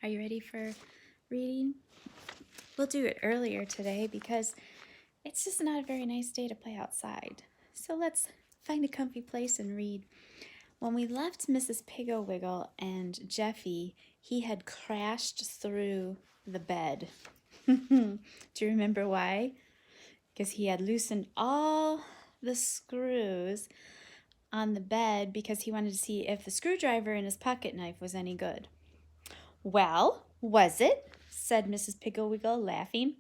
Are you ready for reading? We'll do it earlier today because it's just not a very nice day to play outside. So let's find a comfy place and read. When we left Mrs. Piggle Wiggle and Jeffy, he had crashed through the bed. Do you remember why? Because he had loosened all the screws on the bed because he wanted to see if the screwdriver in his pocket knife was any good. Well, was it? Said Mrs. Piggle Wiggle, laughing.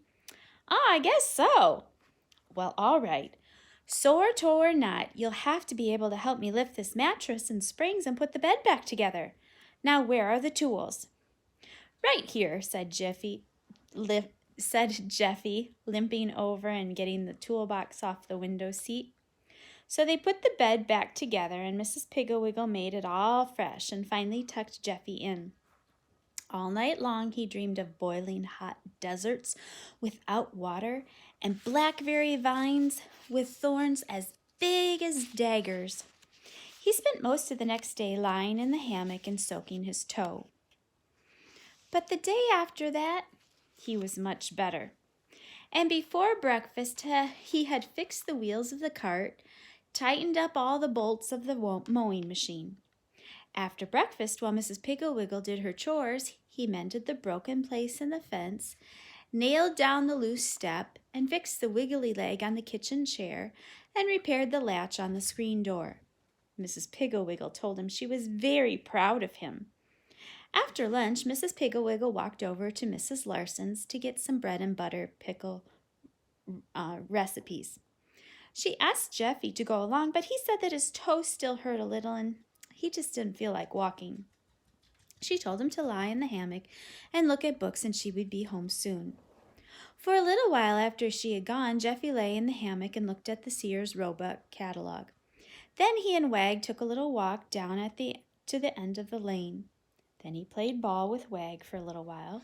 I guess so. Well, all right. Sore toe or not, you'll have to be able to help me lift this mattress and springs and put the bed back together. Now, where are the tools? Right here, said Jeffy, limping over and getting the toolbox off the window seat. So they put the bed back together, and Mrs. Piggle Wiggle made it all fresh and finally tucked Jeffy in. All night long he dreamed of boiling hot deserts without water and blackberry vines with thorns as big as daggers. He spent most of the next day lying in the hammock and soaking his toe. But the day after that, he was much better. And before breakfast, he had fixed the wheels of the cart, tightened up all the bolts of the mowing machine. After breakfast, while Mrs. Piggle Wiggle did her chores, he mended the broken place in the fence, nailed down the loose step, and fixed the wiggly leg on the kitchen chair, and repaired the latch on the screen door. Mrs. Piggle Wiggle told him she was very proud of him. After lunch, Mrs. Piggle Wiggle walked over to Mrs. Larson's to get some bread and butter pickle recipes. She asked Jeffy to go along, but he said that his toe still hurt a little and he just didn't feel like walking. She told him to lie in the hammock and look at books, and she would be home soon. For a little while after she had gone, Jeffy lay in the hammock and looked at the Sears Roebuck catalog. Then he and Wag took a little walk down to the end of the lane. Then he played ball with Wag for a little while.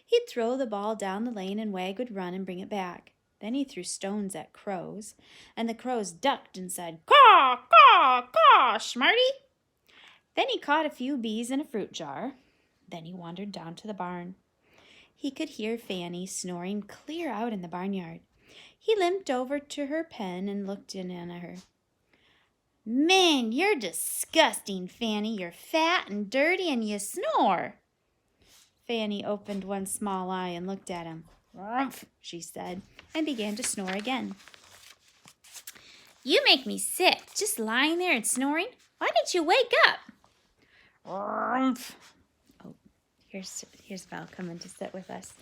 He'd throw the ball down the lane, and Wag would run and bring it back. Then he threw stones at crows, and the crows ducked and said, "Caw, caw, caw, Smarty!" Then he caught a few bees in a fruit jar. Then he wandered down to the barn. He could hear Fanny snoring clear out in the barnyard. He limped over to her pen and looked in at her. "Man, you're disgusting, Fanny. You're fat and dirty and you snore." Fanny opened one small eye and looked at him. "Rumph," she said, and began to snore again. "You make me sick, just lying there and snoring. Why didn't you wake up?" "Rumph." Oh, here's Val coming to sit with us.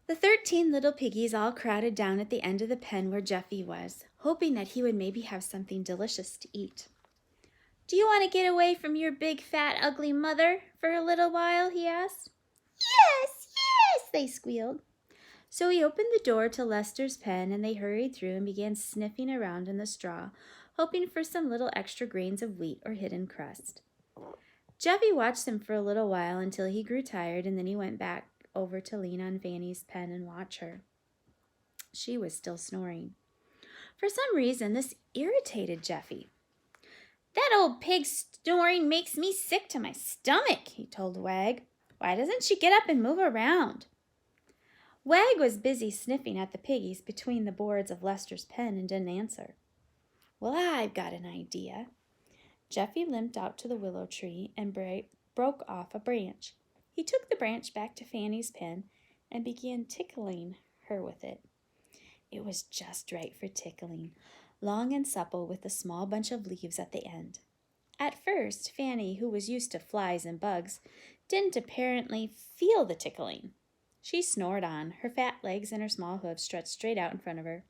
The 13 little piggies all crowded down at the end of the pen where Jeffy was, hoping that he would maybe have something delicious to eat. "Do you want to get away from your big, fat, ugly mother for a little while?" he asked. "Yes, yes," they squealed. So he opened the door to Lester's pen, and they hurried through and began sniffing around in the straw, hoping for some little extra grains of wheat or hidden crust. Jeffy watched them for a little while until he grew tired, and then he went back over to lean on Fanny's pen and watch her. She was still snoring. For some reason, this irritated Jeffy. "That old pig snoring makes me sick to my stomach," he told Wag. "Why doesn't she get up and move around?" Wag was busy sniffing at the piggies between the boards of Lester's pen and didn't answer. "Well, I've got an idea." Jeffy limped out to the willow tree and broke off a branch. He took the branch back to Fanny's pen and began tickling her with it. It was just right for tickling, long and supple with a small bunch of leaves at the end. At first, Fanny, who was used to flies and bugs, didn't apparently feel the tickling. She snored on, her fat legs and her small hooves stretched straight out in front of her.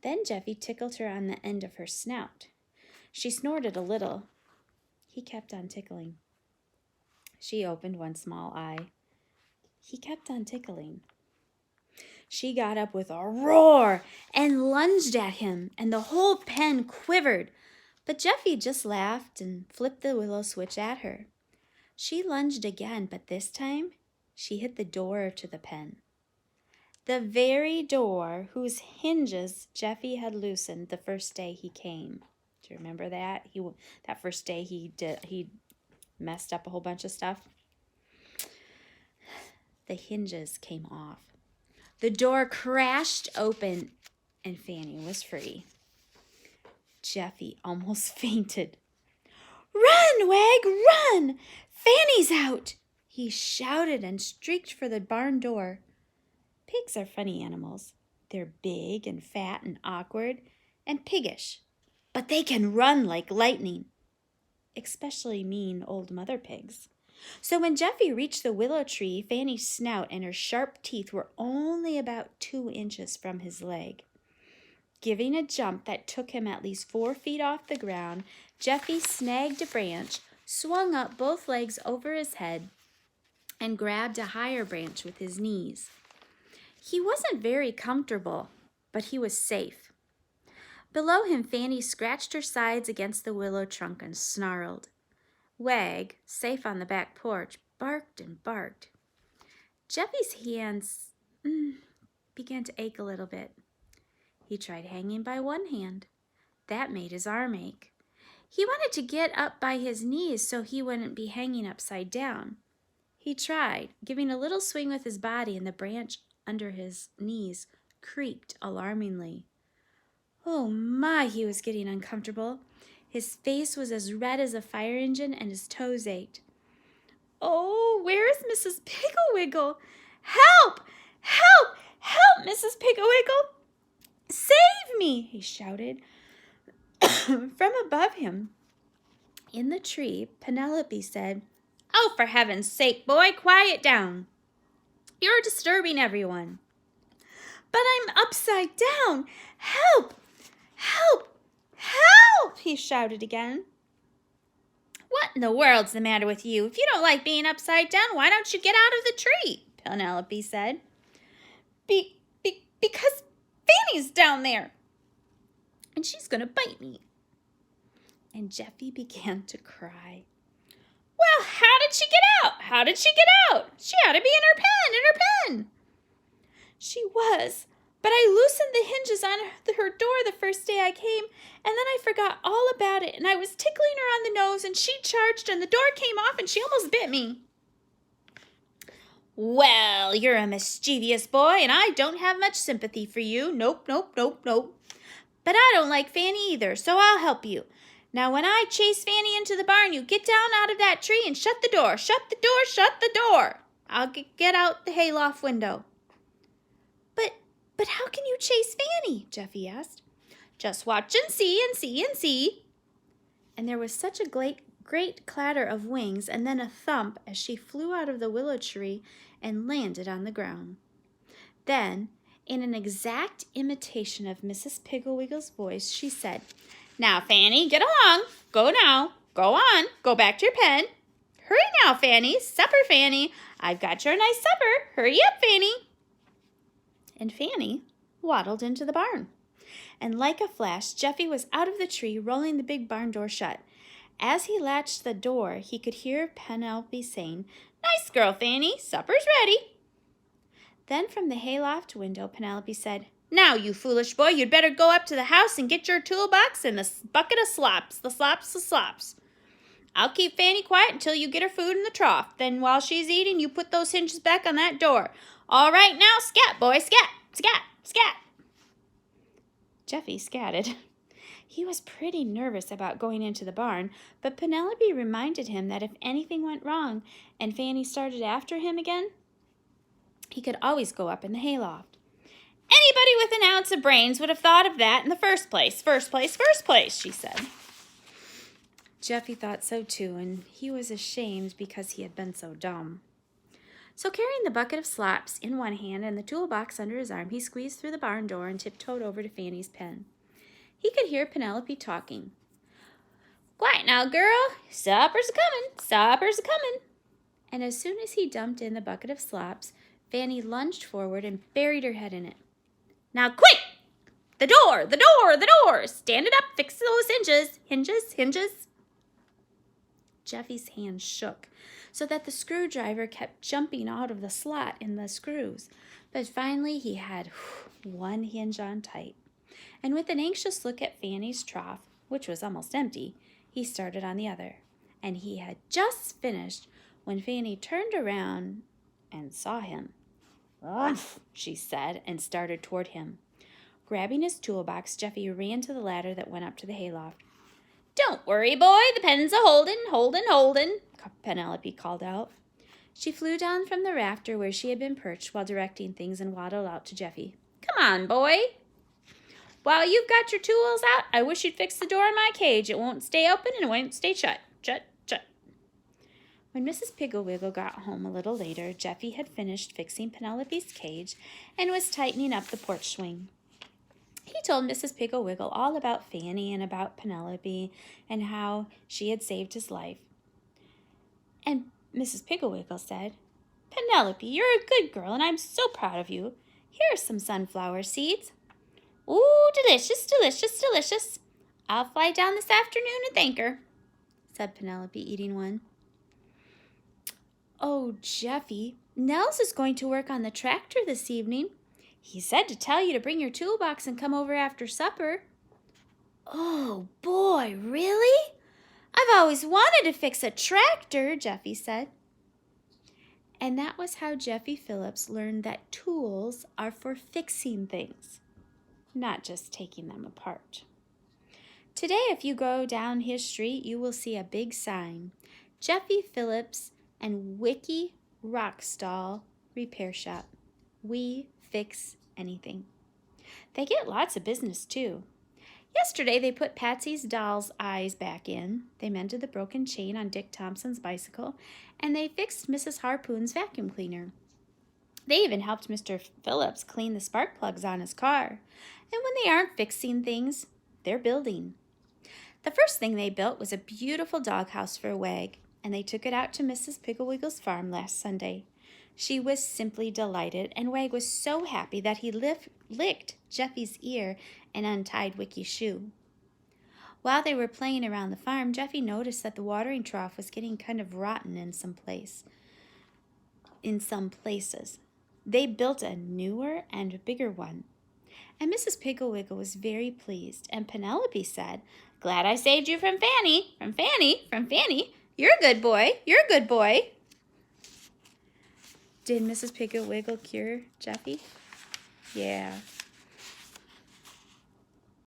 Then Jeffy tickled her on the end of her snout. She snorted a little. He kept on tickling. She opened one small eye. He kept on tickling. She got up with a roar and lunged at him, and the whole pen quivered. But Jeffy just laughed and flipped the willow switch at her. She lunged again, but this time she hit the door to the pen. The very door whose hinges Jeffy had loosened the first day he came. Do you remember that? That first day he messed up a whole bunch of stuff. The hinges came off. The door crashed open and Fanny was free. Jeffy almost fainted. "Run, Wag, run! Fanny's out!" he shouted and streaked for the barn door. Pigs are funny animals. They're big and fat and awkward and piggish, but they can run like lightning, especially mean old mother pigs. So when Jeffy reached the willow tree, Fanny's snout and her sharp teeth were only about 2 inches from his leg. Giving a jump that took him at least 4 feet off the ground, Jeffy snagged a branch, swung up both legs over his head, and grabbed a higher branch with his knees. He wasn't very comfortable, but he was safe. Below him, Fanny scratched her sides against the willow trunk and snarled. Wag, safe on the back porch, barked and barked. Jeffy's hands began to ache a little bit. He tried hanging by one hand. That made his arm ache. He wanted to get up by his knees so he wouldn't be hanging upside down. He tried, giving a little swing with his body, and the branch under his knees creaked alarmingly. Oh my, he was getting uncomfortable. His face was as red as a fire engine and his toes ached. "Oh, where is Mrs. Piggle Wiggle? Help! Help! Help, Mrs. Piggle Wiggle! Save me!" he shouted. From above him, in the tree, Penelope said, "Oh, for heaven's sake, boy, quiet down. You're disturbing everyone." "But I'm upside down. Help! Help! Help!" he shouted again. "What in the world's the matter with you? If you don't like being upside down, why don't you get out of the tree?" Penelope said. Because Fanny's down there, and she's going to bite me." And Jeffy began to cry. "Well, how did she get out? How did she get out? She ought to be in her pen. "She was, but I loosened the hinges on her door the first day I came, and then I forgot all about it, and I was tickling her on the nose, and she charged, and the door came off, and she almost bit me." "Well, you're a mischievous boy, and I don't have much sympathy for you. Nope. But I don't like Fanny either, so I'll help you. Now, when I chase Fanny into the barn, you get down out of that tree and shut the door. Shut the door, shut the door. I'll get out the hayloft window." But how can you chase Fanny?" Jeffy asked. "Just watch and see. And there was such a great clatter of wings and then a thump as she flew out of the willow tree and landed on the ground. Then, in an exact imitation of Mrs. Piggle Wiggle's voice, she said, "Now, Fanny, get along. Go now. Go on. Go back to your pen. Hurry now, Fanny. Supper, Fanny. I've got your nice supper. Hurry up, Fanny." And Fanny waddled into the barn. And like a flash, Jeffy was out of the tree, rolling the big barn door shut. As he latched the door, he could hear Penelope saying, "Nice girl, Fanny. Supper's ready." Then from the hayloft window, Penelope said, "Now, you foolish boy, you'd better go up to the house and get your toolbox and the bucket of slops. The slops. I'll keep Fanny quiet until you get her food in the trough. Then while she's eating, you put those hinges back on that door. All right now, scat, boy, scat. Jeffy scatted. He was pretty nervous about going into the barn, but Penelope reminded him that if anything went wrong and Fanny started after him again, he could always go up in the hayloft. "Anybody with an ounce of brains would have thought of that in the first place, she said. Jeffy thought so too, and he was ashamed because he had been so dumb. So carrying the bucket of slops in one hand and the toolbox under his arm, he squeezed through the barn door and tiptoed over to Fanny's pen. He could hear Penelope talking. "Quiet now, girl. Supper's a-coming. And as soon as he dumped in the bucket of slops, Fanny lunged forward and buried her head in it. "Now, quick! The door! Stand it up, fix those hinges. Jeffy's hand shook so that the screwdriver kept jumping out of the slot in the screws. But finally he had one hinge on tight. And with an anxious look at Fanny's trough, which was almost empty, he started on the other. and he had just finished when Fanny turned around and saw him. "Umph," she said, and started toward him. Grabbing his toolbox, Jeffy ran to the ladder that went up to the hayloft. "Don't worry, boy, the pen's holdin', Penelope called out. She flew down from the rafter where she had been perched while directing things and waddled out to Jeffy. "Come on, boy. While you've got your tools out, I wish you'd fix the door in my cage. It won't stay open and it won't stay shut. Shut. When Mrs. Piggle Wiggle got home a little later, Jeffy had finished fixing Penelope's cage and was tightening up the porch swing. He told Mrs. Piggle Wiggle all about Fanny and about Penelope and how she had saved his life. And Mrs. Piggle Wiggle said, "Penelope, you're a good girl and I'm so proud of you. Here are some sunflower seeds." "Ooh, delicious, delicious, delicious. I'll fly down this afternoon and thank her," said Penelope, eating one. "Oh, Jeffy, Nels is going to work on the tractor this evening. He said to tell you to bring your toolbox and come over after supper." "Oh, boy, really? I've always wanted to fix a tractor," Jeffy said. And that was how Jeffy Phillips learned that tools are for fixing things, not just taking them apart. Today, if you go down his street, you will see a big sign, Jeffy Phillips and Wiki Rockstall Repair Shop. We fix anything. They get lots of business, too. Yesterday, they put Patsy's doll's eyes back in. They mended the broken chain on Dick Thompson's bicycle, and they fixed Mrs. Harpoon's vacuum cleaner. They even helped Mr. Phillips clean the spark plugs on his car. And when they aren't fixing things, they're building. The first thing they built was a beautiful doghouse for Wag, and they took it out to Mrs. Piggle Wiggle's farm last Sunday. She was simply delighted, and Wag was so happy that he licked Jeffy's ear and untied Wiki's shoe. While they were playing around the farm, Jeffy noticed that the watering trough was getting kind of rotten in some places. They built a newer and bigger one. And Mrs. Piggle Wiggle was very pleased, and Penelope said, "Glad I saved you from Fanny, from Fanny, from Fanny. You're a good boy, you're a good boy." Did Mrs. Piggle Wiggle cure Jeffy? Yeah.